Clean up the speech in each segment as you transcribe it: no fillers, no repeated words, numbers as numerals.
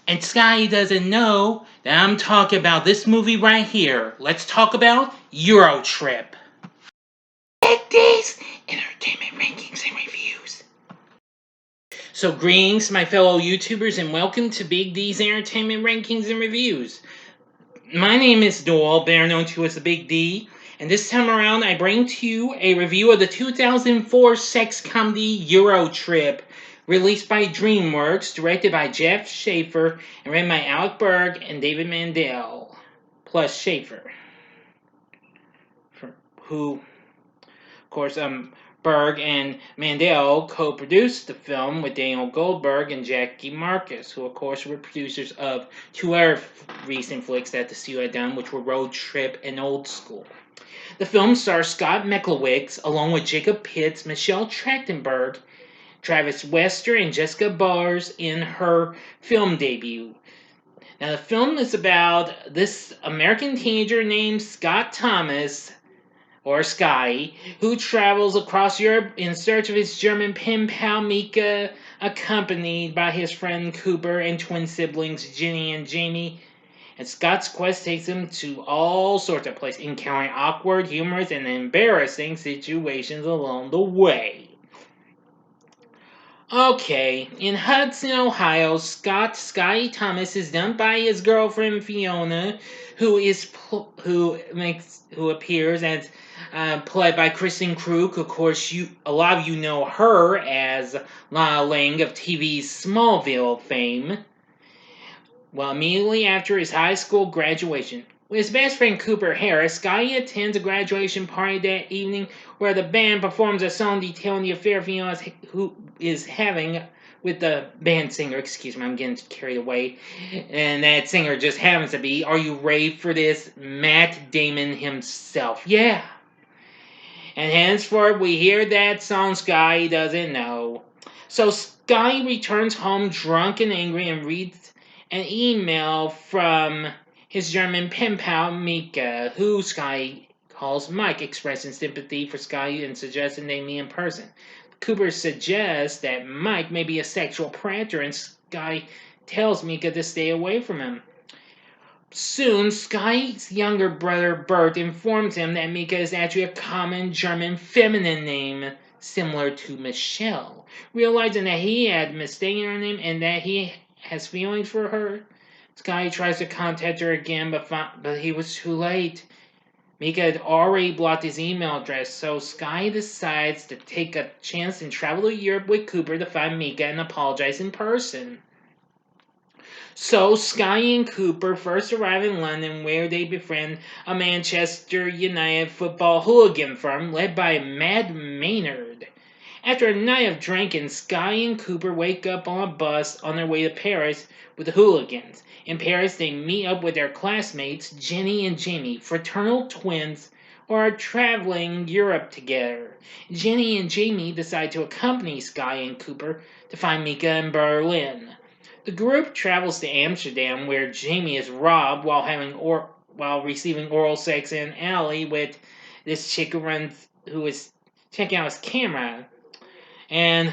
And Sky doesn't know that I'm talking about this movie right here. Let's talk about Eurotrip. Big D's Entertainment Rankings and Reviews. So greetings, my fellow YouTubers, and welcome to Big D's Entertainment Rankings and Reviews. My name is Doyle, better known to as the Big D, and this time around I bring to you a review of the 2004 sex comedy Eurotrip, released by DreamWorks, directed by Jeff Schaefer, and written by Alec Berg and David Mandel, plus Schaefer, who, of course, Berg and Mandel co-produced the film with Daniel Goldberg and Jackie Marcus, who of course were producers of two other recent flicks that the studio had done, which were Road Trip and Old School. The film stars Scott Mechlowicz along with Jacob Pitts, Michelle Trachtenberg, Travis Wester, and Jessica Bars in her film debut. Now the film is about this American teenager named Scott Thomas, or Sky, who travels across Europe in search of his German pen pal Mika, accompanied by his friend Cooper and twin siblings Jenny and Jamie. And Scott's quest takes him to all sorts of places, encountering awkward, humorous, and embarrassing situations along the way. Okay, in Hudson, Ohio, Sky Thomas is dumped by his girlfriend Fiona, who appears as played by Kristen Krug. Of course, a lot of you know her as Lana Lang of TV's Smallville fame. Well, immediately after his high school graduation, with his best friend Cooper Harris, Sky attends a graduation party that evening where the band performs a song detailing the affair Fiona is having with the band singer. Excuse me, I'm getting carried away. And that singer just happens to be, are you ready for this? Matt Damon himself. Yeah. And henceforth, we hear that song Sky doesn't know. So Sky returns home drunk and angry and reads an email from his German pen pal Mika, who Sky calls Mike, expressing sympathy for Sky and suggesting they meet in person. Cooper suggests that Mike may be a sexual predator, and Sky tells Mika to stay away from him. Soon, Sky's younger brother Bert informs him that Mika is actually a common German feminine name, similar to Michelle. Realizing that he had mistaken her name and that he has feelings for her, Sky tries to contact her again, but he was too late. Mika had already blocked his email address, so Sky decides to take a chance and travel to Europe with Cooper to find Mika and apologize in person. So Sky and Cooper first arrive in London, where they befriend a Manchester United football hooligan firm led by Mad Maynard. After a night of drinking, Sky and Cooper wake up on a bus on their way to Paris with the hooligans. In Paris, they meet up with their classmates, Jenny and Jamie, fraternal twins, who are traveling Europe together. Jenny and Jamie decide to accompany Sky and Cooper to find Mika in Berlin. The group travels to Amsterdam, where Jamie is robbed while receiving oral sex in an alley with this chick who is checking out his camera. And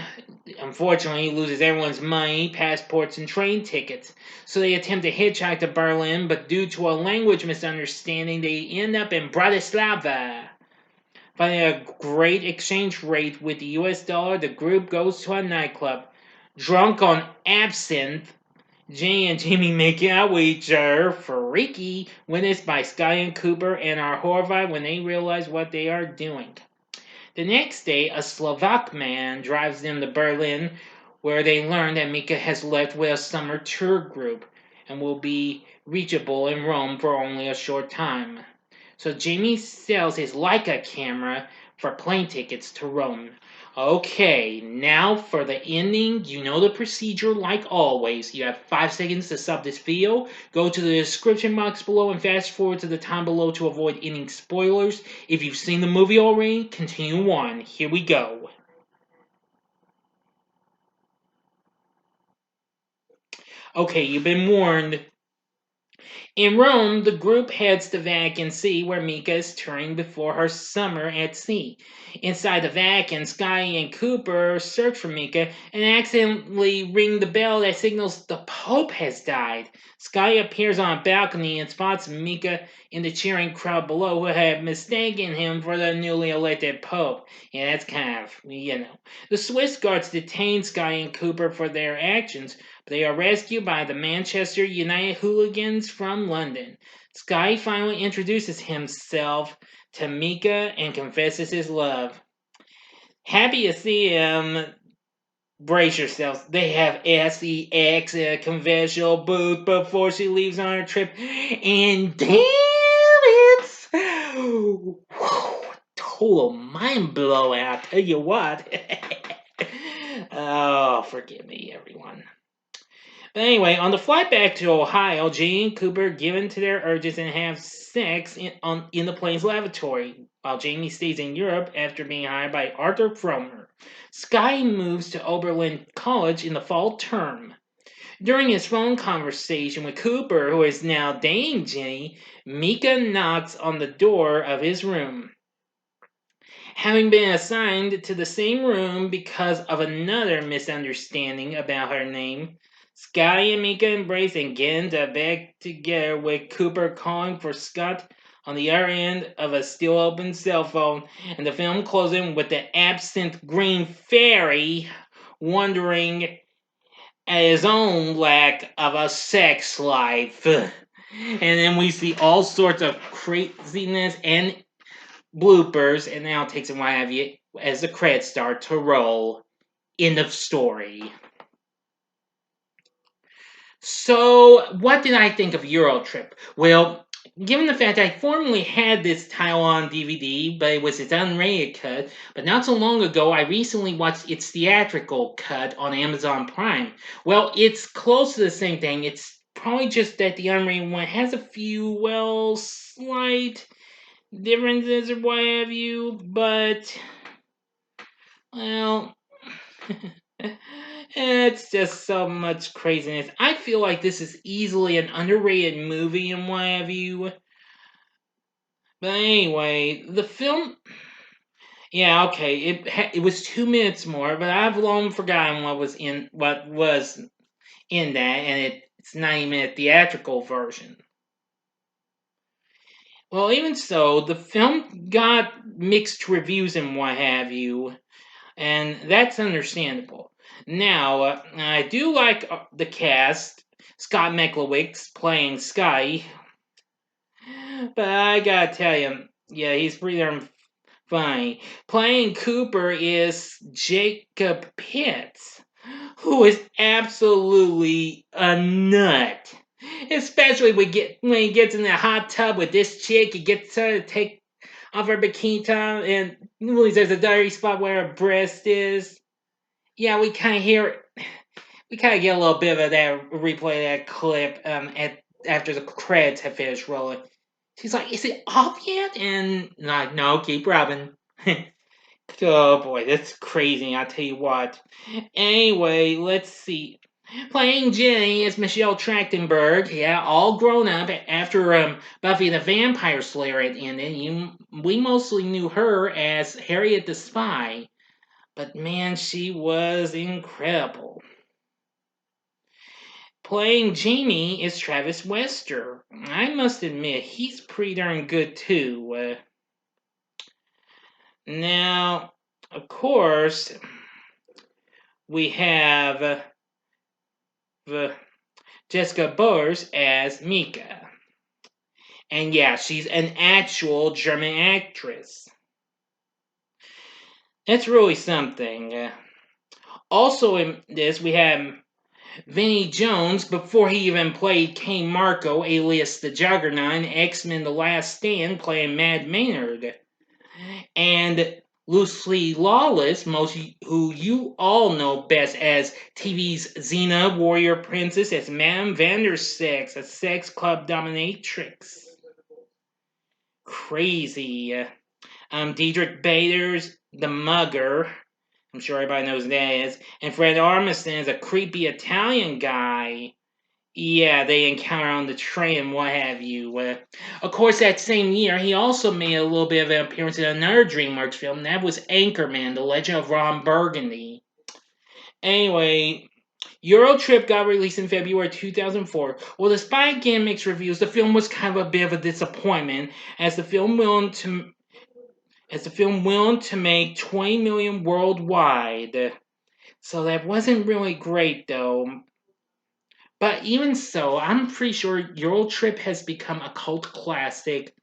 unfortunately, he loses everyone's money, passports, and train tickets. So they attempt to hitchhike to Berlin, but due to a language misunderstanding, they end up in Bratislava. Finding a great exchange rate with the US dollar, the group goes to a nightclub. Drunk on absinthe, Jenny and Jamie make out with each other, freaky, witnessed by Sky and Cooper, and are horrified when they realize what they are doing. The next day, a Slovak man drives them to Berlin, where they learn that Mika has left with a summer tour group and will be reachable in Rome for only a short time. So Jamie sells his Leica camera for plane tickets to Rome. Okay, now for the ending. You know the procedure like always. You have 5 seconds to sub this video. Go to the description box below and fast forward to the time below to avoid any spoilers. If you've seen the movie already, continue on. Here we go. Okay, you've been warned. In Rome, the group heads to Vatican Sea, where Mika is touring before her summer at sea. Inside the Vatican, Sky and Cooper search for Mika and accidentally ring the bell that signals the Pope has died. Sky appears on a balcony and spots Mika in the cheering crowd below, who have mistaken him for the newly elected Pope. Yeah, that's kind of. The Swiss guards detain Sky and Cooper for their actions, they are rescued by the Manchester United hooligans from London. Sky finally introduces himself to Mika and confesses his love. Happy to see him. Brace yourselves. They have sex at a conventional booth before she leaves on her trip. And damn, it's total mind blowing, I'll tell you what. Oh, forgive me, everyone. But anyway, on the flight back to Ohio, Jane and Cooper give in to their urges and have sex in the plane's lavatory, while Jamie stays in Europe after being hired by Arthur Fromer. Sky moves to Oberlin College in the fall term. During his phone conversation with Cooper, who is now dating Jenny, Mika knocks on the door of his room. Having been assigned to the same room because of another misunderstanding about her name, Sky and Mika embrace and get into bed together, with Cooper calling for Scott on the other end of a still open cell phone, and the film closing with the absent Green Fairy wondering at his own lack of a sex life. And then we see all sorts of craziness and bloopers, and now it takes a while have you as the credits start to roll. End of story. So, what did I think of Eurotrip? Well, given the fact I formerly had this title on DVD, but it was its unrated cut, but not so long ago I recently watched its theatrical cut on Amazon Prime. Well, it's close to the same thing. It's probably just that the unrated one has a few, well, slight differences or what have you, but, well, it's just so much craziness. I feel like this is easily an underrated movie and what have you. But anyway, the film. Yeah, okay. It was 2 minutes more, but I've long forgotten what was in that, and it's 90-minute theatrical version. Well, even so, the film got mixed reviews and what have you, and that's understandable. Now, I do like the cast. Scott Mechlowicz playing Sky, but I gotta tell you, yeah, he's pretty darn funny. Playing Cooper is Jacob Pitts, who is absolutely a nut. Especially when he gets in the hot tub with this chick, he gets her to take off her bikini top, and there's a dirty spot where her breast is. Yeah, we kind of get a little bit of that replay of that clip after the credits have finished rolling. She's like, "Is it off yet?" And like, "No, keep rubbing." Oh boy, that's crazy. I tell you what. Anyway, let's see. Playing Jenny is Michelle Trachtenberg. Yeah, all grown up after Buffy the Vampire Slayer had ended. We mostly knew her as Harriet the Spy, but man, she was incredible. Playing Jamie is Travis Wester. I must admit, he's pretty darn good too. Now, of course, we have Jessica Bowers as Mika. And yeah, she's an actual German actress. That's really something. Also in this, we have Vinnie Jones, before he even played King Marco, alias the Juggernaut, in X-Men The Last Stand, playing Mad Maynard. And Lucy Lawless, who you all know best as TV's Xena, Warrior Princess, as Madame Vandersex, a sex club dominatrix. Crazy. Diedrich Bader's The Mugger. I'm sure everybody knows who that is. And Fred Armisen is a creepy Italian guy. Yeah, they encounter on the train and what have you. Of course, that same year, he also made a little bit of an appearance in another DreamWorks film. And that was Anchorman: The Legend of Ron Burgundy. Anyway, Eurotrip got released in February 2004. Well, despite getting mixed reviews, the film was kind of a bit of a disappointment, as the film willing to make 20 million worldwide. So that wasn't really great, though. But even so, I'm pretty sure Eurotrip has become a cult classic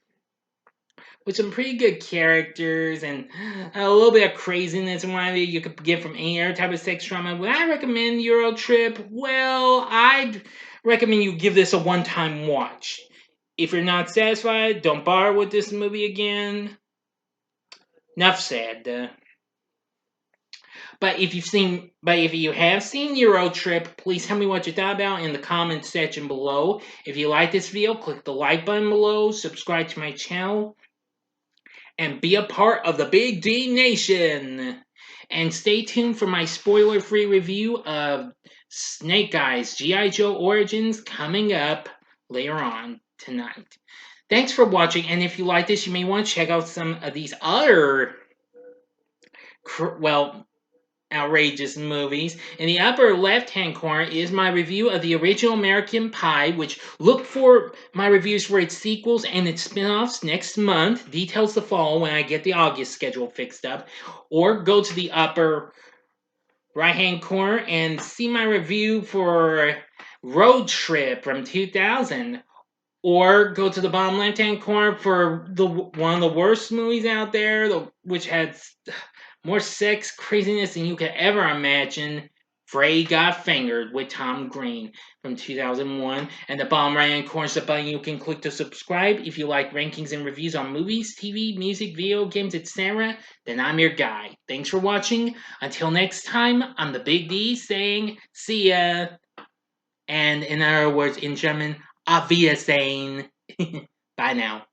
with some pretty good characters and a little bit of craziness and whatever you could get from any other type of sex drama. Would I recommend Eurotrip? Well, I'd recommend you give this a one-time watch. If you're not satisfied, don't bother with this movie again. Enough said. But if you have seen Eurotrip, please tell me what you thought about in the comments section below. If you like this video, click the like button below, subscribe to my channel, and be a part of the Big D Nation. And stay tuned for my spoiler-free review of Snake Eyes G.I. Joe Origins coming up later on tonight. Thanks for watching, and if you like this, you may want to check out some of these other, outrageous movies. In the upper left-hand corner is my review of the original American Pie, which look for my reviews for its sequels and its spin-offs next month. Details to follow when I get the August schedule fixed up. Or go to the upper right-hand corner and see my review for Road Trip from 2000. Or go to the bottom left-hand corner for one of the worst movies out there, which has more sex craziness than you could ever imagine. Freddy Got Fingered with Tom Green from 2001. And the bottom right-hand corner is the button you can click to subscribe. If you like rankings and reviews on movies, TV, music, video games, etc., then I'm your guy. Thanks for watching. Until next time, I'm the Big D saying, see ya. And in other words, in German, Auf Wiedersehen. Bye now.